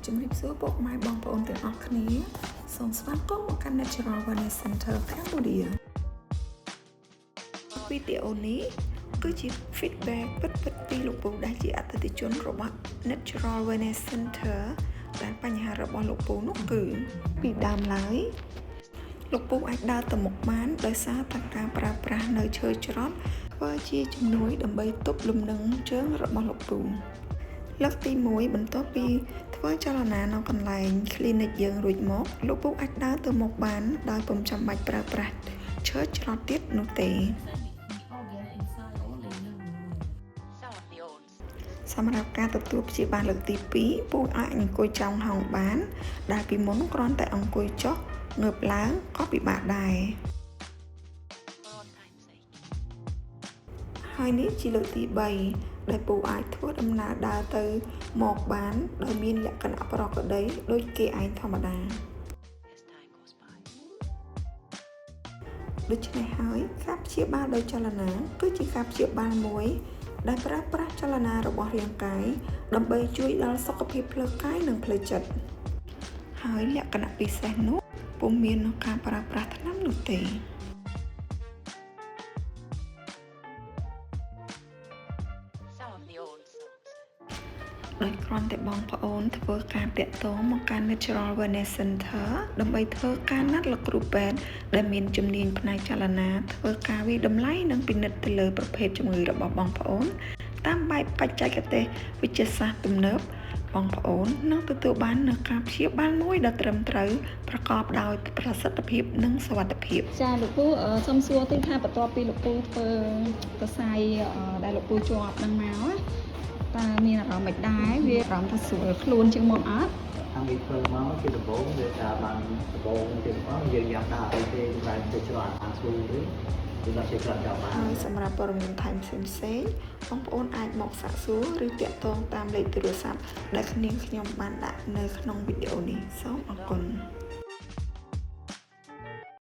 ជំរាបសួរពុកម៉ែបងប្អូនទាំងអស់គ្នាសូមស្វាគមន៍មកកាន់ Natural Wellness Center Cambodia វីដេអូនេះគឺជា feedback ពិតៗពីលោកពូដែលជាអតិថិជនរបស់ Natural Wellness Center ដែលបញ្ហារបស់លោកពូនោះគឺពីដើមឡើយលោកពូអាចដើរទៅមុខបានដោយសារតែការប្រើប្រាស់នៅឈើច្រត់ធ្វើជាជំនួយដើម្បីទប់លំនឹងជើងរបស់លោកពូលើកទី1បន្ទាប់ពីធ្វើចលនានៅកន្លែង clinic យើងរួចមកលោកពូអាចដើរទៅមុខបានដោយពុំចាំបាច់ប្រើប្រាស់ឈើច្រត់ទៀតនោះទេសម្រាប់ការទទួលព្យាបាលលើកទី2ពូអាចអង្គុយចោងហោងបានដែលពីមុនគ្រាន់តែអង្គុយចុះងើបឡើងក៏ពិបាកដែរហើយនេះជាលើកទី3ដែលពូអាចធ្វើដំណើរដើរទៅមកបានដោយមានលក្ខណៈប្រក្រតីដូចគេឯងធម្មតាដូច្នេះហើយការព្យាបាលដោយចលនាគឺជាការព្យាបាលមួយដែលប្រើប្រាស់ចលនារបស់រាងកាយដើម្បីជួយដល់សុខភាពផ្លូវកាយនិងផ្លូវចិត្តហើយលក្ខណៈពិសេសនោះពុំមានក្នុងការប្រើប្រាស់ថ្នាំនោះទេដោយគ្រាន់តែបងប្អូនធ្វើការតាក់ទងមកកាន់ Natural Wellness Center ដើម្បីធ្វើការណាត់លោកគ្រូពេទ្យដែលមានជំនាញផ្នែកចលនាធ្វើការវិតម្លៃនិងពិនិត្យទៅលើប្រភេទជំងឺរបស់បងប្អូនតាមបែបបច្ចេកទេសវិទ្យាសាស្ត្រទំនើបបងប្អូននឹងទទួលបាននូវការព្យាបាលមួយដ៏ត្រឹមត្រូវប្រកបដោយប្រសិទ្ធភាពនិងសុវត្ថិភាពចាលោកពូសូមសួរទីថាបន្ទាប់ពីលោកពូធ្វើកសែដែលលោកពូជាប់នឹងមកតើមានអារម្មណ៍មិនដែរវាអារម្មណ៍ថាស្រួលខ្លួនជាងមុនអត់ខាងនេះធ្វើមកជាដំបូងវាថាបានដំបូងទៀតផងយើងញ៉ាំតាមអីទេសម្រាប់ទៅច្រត់អាស្រួលទេយើងដាក់ជាក្រាន់ដល់បានហើយសម្រាប់ព័ត៌មានថែមផ្សេងៗបងប្អូនអាចមកសាកសួរឬទាក់ទងតាមលេខទូរស័ព្ទដែលខ្ញុំបានដាក់នៅក្នុងវីដេអូនេះសូមអរគុណ